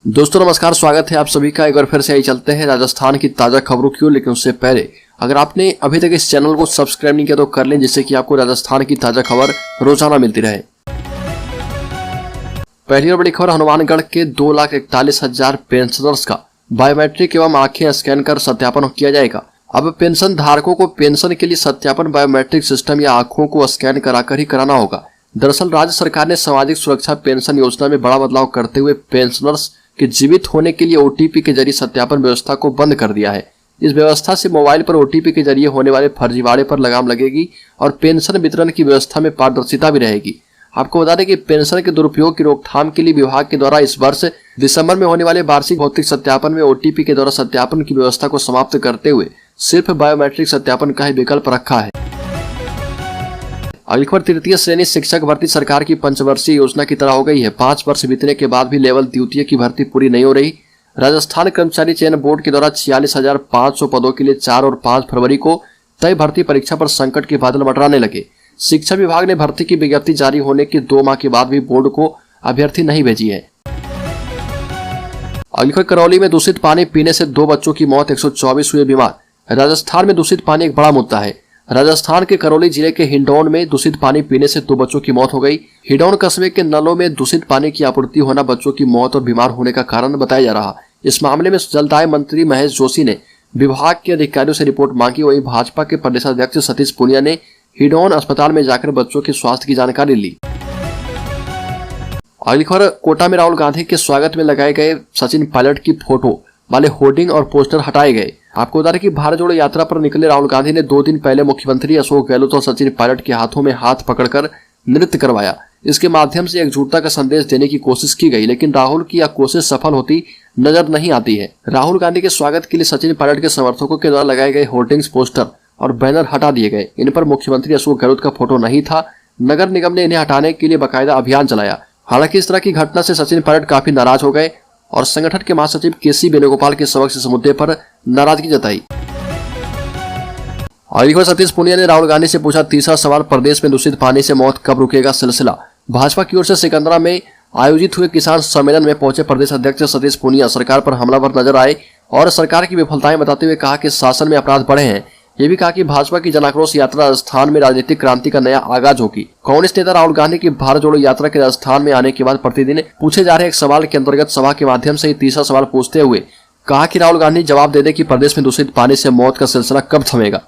दोस्तों नमस्कार, स्वागत है आप सभी का। एक बार फिर से आई चलते हैं राजस्थान की ताजा खबरों की ओर। लेकिन उससे पहले अगर आपने अभी तक इस चैनल को सब्सक्राइब नहीं किया तो कर लें, जिससे कि आपको राजस्थान की ताजा खबर रोजाना मिलती रहे। पहली और बड़ी खबर, हनुमानगढ़ के 2,41,000 पेंशनर्स का बायोमेट्रिक एवं आंखें स्कैन कर सत्यापन किया जाएगा। अब पेंशन धारकों को पेंशन के लिए सत्यापन बायोमेट्रिक सिस्टम या आंखों को स्कैन कराकर ही कराना होगा। दरअसल राज्य सरकार ने सामाजिक सुरक्षा पेंशन योजना में बड़ा बदलाव करते हुए पेंशनर्स के जीवित होने के लिए ओटीपी के जरिए सत्यापन व्यवस्था को बंद कर दिया है। इस व्यवस्था से मोबाइल पर ओटीपी के जरिए होने वाले फर्जीवाड़े पर लगाम लगेगी और पेंशन वितरण की व्यवस्था में पारदर्शिता भी रहेगी। आपको बता दें कि पेंशन के दुरुपयोग की रोकथाम के लिए विभाग के द्वारा इस वर्ष दिसंबर में होने वाले वार्षिक भौतिक सत्यापन में ओटीपी के द्वारा सत्यापन की व्यवस्था को समाप्त करते हुए सिर्फ बायोमेट्रिक सत्यापन का ही विकल्प रखा है। अगली खबर, तृतीय श्रेणी शिक्षक भर्ती सरकार की पंचवर्षीय योजना की तरह हो गई है। 5 वर्ष बीतने के बाद भी लेवल द्वितीय की भर्ती पूरी नहीं हो रही। राजस्थान कर्मचारी चयन बोर्ड के द्वारा 46,500 पदों के लिए 4 और 5 फरवरी को तय भर्ती परीक्षा पर संकट के बादल मंडराने लगे। शिक्षा विभाग ने भर्ती की विज्ञप्ति जारी होने के 2 माह के बाद भी बोर्ड को अभ्यर्थी नहीं भेजी है। अगली खबर, करौली में दूषित पानी पीने से 2 बच्चों की मौत, 124 हुए बीमार। राजस्थान में दूषित पानी एक बड़ा मुद्दा है। राजस्थान के करौली जिले के हिंडौन में दूषित पानी पीने से 2 बच्चों की मौत हो गई। हिंडौन कस्बे के नलों में दूषित पानी की आपूर्ति होना बच्चों की मौत और बीमार होने का कारण बताया जा रहा। इस मामले में जलदाय मंत्री महेश जोशी ने विभाग के अधिकारियों से रिपोर्ट मांगी। वहीं भाजपा के प्रदेशाध्यक्ष सतीश पूनिया ने हिंडौन अस्पताल में जाकर बच्चों के स्वास्थ्य की जानकारी ली। अगली खबर, कोटा में राहुल गांधी के स्वागत में लगाए गए सचिन पायलट की फोटो वाले होर्डिंग और पोस्टर हटाए गए। आपको बता दें कि भारत जोड़ो यात्रा पर निकले राहुल गांधी ने 2 दिन पहले मुख्यमंत्री अशोक गहलोत और सचिन पायलट के हाथों में हाथ पकड़कर नृत्य करवाया। इसके माध्यम से एकजुटता का संदेश देने की कोशिश की गई, लेकिन राहुल की यह कोशिश सफल होती नजर नहीं आती है। राहुल गांधी के स्वागत के लिए सचिन पायलट के समर्थकों के द्वारा लगाए गए होर्डिंग्स, पोस्टर और बैनर हटा दिए गए। इन पर मुख्यमंत्री अशोक गहलोत का फोटो नहीं था। नगर निगम ने इन्हें हटाने के लिए बाकायदा अभियान चलाया। हालांकि इस तरह की घटना से सचिन पायलट काफी नाराज हो गए और संगठन के महासचिव केसी वेणुगोपाल के समक्ष इस मुद्दे पर नाराजगी जताई। अगली खबर, सतीश पूनिया ने राहुल गांधी से पूछा तीसरा सवाल, प्रदेश में दूषित पानी से मौत कब रुकेगा सिलसिला। भाजपा की ओर से सिकंदरा में आयोजित हुए किसान सम्मेलन में पहुंचे प्रदेश अध्यक्ष सतीश पूनिया सरकार पर हमलावर नजर आए और सरकार की विफलताएं बताते हुए कहा कि शासन में अपराध बढ़े हैं। ये भी कहा कि भाजपा की जन आक्रोश यात्रा राजस्थान में राजनीतिक क्रांति का नया आगाज होगी। कांग्रेस नेता राहुल गांधी की भारत जोड़ो यात्रा के राजस्थान में आने के बाद प्रतिदिन पूछे जा रहे एक सवाल के अंतर्गत सभा के माध्यम से तीसरा सवाल पूछते हुए कहा कि राहुल गांधी जवाब दे दे कि प्रदेश में दूषित पानी से मौत का सिलसिला कब थमेगा।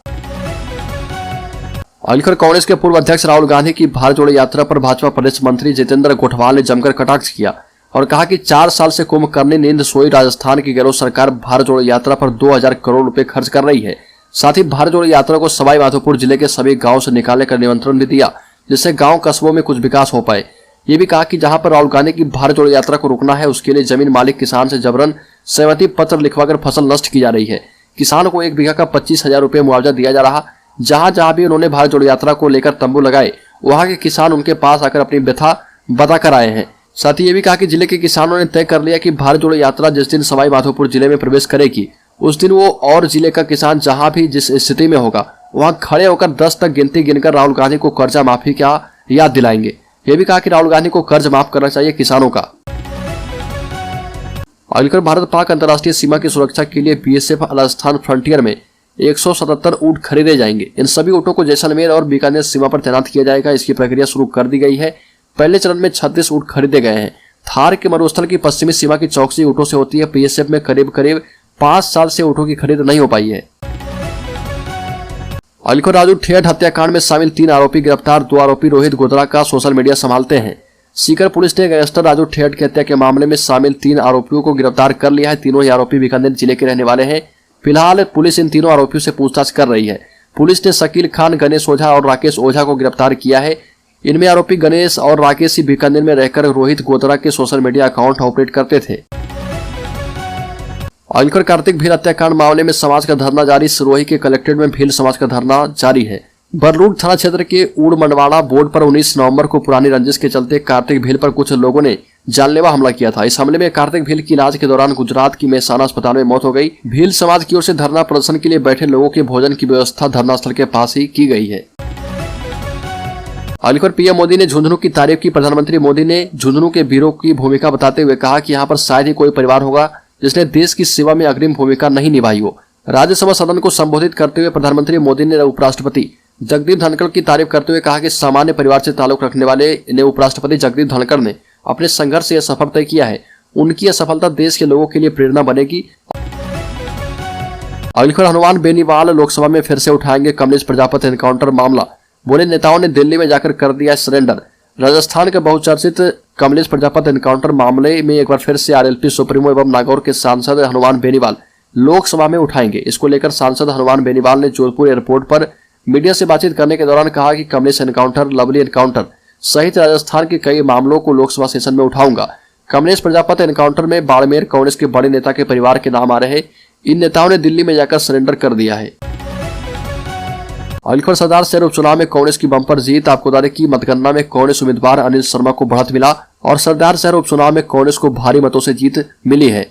अगली खबर, कांग्रेस के पूर्व अध्यक्ष राहुल गांधी की भारत जोड़ो यात्रा पर भाजपा प्रदेश मंत्री जितेंद्र गोठवाल ने जमकर कटाक्ष किया और कहा कि 4 साल से कुंभकर्णी नींद सोई राजस्थान की गहलोत सरकार भारत जोड़ो यात्रा पर 2,000 करोड़ रुपए खर्च कर रही है। साथ ही भारत जोड़ो यात्रा को सवाई माधोपुर जिले के सभी गांव से निकालने का निमंत्रण भी दिया, जिससे गांव कस्बों में कुछ विकास हो पाए। ये भी कहा कि जहां पर राहुल गांधी की भारत जोड़ो यात्रा को रोकना है, उसके लिए जमीन मालिक किसान से जबरन सहमति पत्र लिखवाकर फसल नष्ट की जा रही है। किसान को 1 बीघा का 25,000 रुपए मुआवजा दिया जा रहा। जहां जहां भी उन्होंने भारत जोड़ो यात्रा को लेकर तंबू लगाए, वहां के किसान उनके पास आकर अपनी व्यथा बताकर आए हैं। साथ ही ये भी कहा कि जिले के किसानों ने तय कर लिया कि भारत जोड़ो यात्रा जिस दिन सवाई माधोपुर जिले में प्रवेश करेगी, उस दिन वो और जिले का किसान जहां भी जिस स्थिति में होगा, वहां खड़े होकर 10 तक गिनती गिनकर राहुल गांधी को कर्जा माफी का याद दिलाएंगे। ये भी कहा कि राहुल गांधी को कर्ज माफ करना चाहिए किसानों का। अगली खबर, भारत पाक अंतर्राष्ट्रीय सीमा की सुरक्षा के लिए बीएसएफ राजस्थान फ्रंटियर में 177 ऊंट खरीदे जाएंगे। इन सभी ऊंटों को जैसलमेर और बीकानेर सीमा पर तैनात किया जाएगा। इसकी प्रक्रिया शुरू कर दी गई है। पहले चरण में 36 ऊंट खरीदे गए हैं। थार के मरुस्थल की पश्चिमी सीमा की चौकसी ऊंटों से होती है। बीएसएफ में करीब 5 साल से ऊंटों की खरीद नहीं हो पाई है। अगली खबर, राजू ठेठ हत्याकांड में शामिल 3 आरोपी गिरफ्तार। 2 आरोपी रोहित गोदरा का सोशल मीडिया संभालते हैं। सीकर पुलिस ने गैंगस्टर राजू ठेठ की हत्या के मामले में शामिल 3 आरोपियों को गिरफ्तार कर लिया है। तीनों ही आरोपी बीकानेर जिले के रहने वाले हैं। फिलहाल पुलिस इन तीनों आरोपियों से पूछताछ कर रही है। पुलिस ने शकील खान, गणेश ओझा और राकेश ओझा को गिरफ्तार किया है। इनमें आरोपी गणेश और राकेश ही बीकानेर में रहकर रोहित गोदरा के सोशल मीडिया अकाउंट ऑपरेट करते थे। अगली खबर, कार्तिक भील हत्याकांड मामले में समाज का धरना जारी। सिरोही के कलेक्ट्रेट में भील समाज का धरना जारी है। बरलूड थाना क्षेत्र के उड़ मंडवाड़ा बोर्ड पर 19 नवंबर को पुरानी रंजिश के चलते कार्तिक भील पर कुछ लोगों ने जानलेवा हमला किया था। इस हमले में कार्तिक भील की इलाज के दौरान गुजरात की मेहसाना अस्पताल में मौत हो गई। भील समाज की ओर से धरना प्रदर्शन के लिए बैठे लोगों के भोजन की व्यवस्था धरना स्थल के पास ही की गई है। अगली खबर पीएम मोदी ने झुंझुनू की तारीफ की। प्रधानमंत्री मोदी ने झुंझुनू के वीरों की भूमिका बताते हुए कहा कि यहाँ पर शायद ही कोई परिवार होगा जिसने देश की सेवा में अग्रिम भूमिका नहीं निभाई हो। राज्यसभा सदन को संबोधित करते हुए प्रधानमंत्री मोदी ने उपराष्ट्रपति जगदीप धनखड़ की तारीफ करते हुए कहा कि सामान्य परिवार से ताल्लुक रखने वाले उपराष्ट्रपति जगदीप धनखड़ ने अपने संघर्ष से यह सफल तय किया है। उनकी यह सफलता देश के लोगों के लिए प्रेरणा बनेगी। अगली खबर हनुमान बेनीवाल लोकसभा में फिर से उठाएंगे कमलेश प्रजापति एनकाउंटर मामला। बोले नेताओं ने दिल्ली में जाकर कर दिया सरेंडर। राजस्थान के बहुचर्चित कमलेश प्रजापति एनकाउंटर मामले में एक बार फिर से आरएलपी सुप्रीमो एवं नागौर के सांसद हनुमान बेनीवाल लोकसभा में उठाएंगे। इसको लेकर सांसद हनुमान बेनीवाल ने जोधपुर एयरपोर्ट पर मीडिया से बातचीत करने के दौरान कहा कि कमलेश एनकाउंटर, लवली एनकाउंटर सहित राजस्थान के कई मामलों को लोकसभा सेशन में उठाऊंगा। कमलेश प्रजापति एनकाउंटर में बाड़मेर कांग्रेस के बड़े नेता के परिवार के नाम आ रहे। इन नेताओं ने दिल्ली में जाकर सरेंडर कर दिया है। अगली खबर सरदार शहर उपचुनाव में कांग्रेस की बंपर जीत। आपको बता दें कि मतगणना में कांग्रेस उम्मीदवार अनिल शर्मा को बढ़त मिला और सरदार शहर उपचुनाव में कांग्रेस को भारी मतों से जीत मिली है।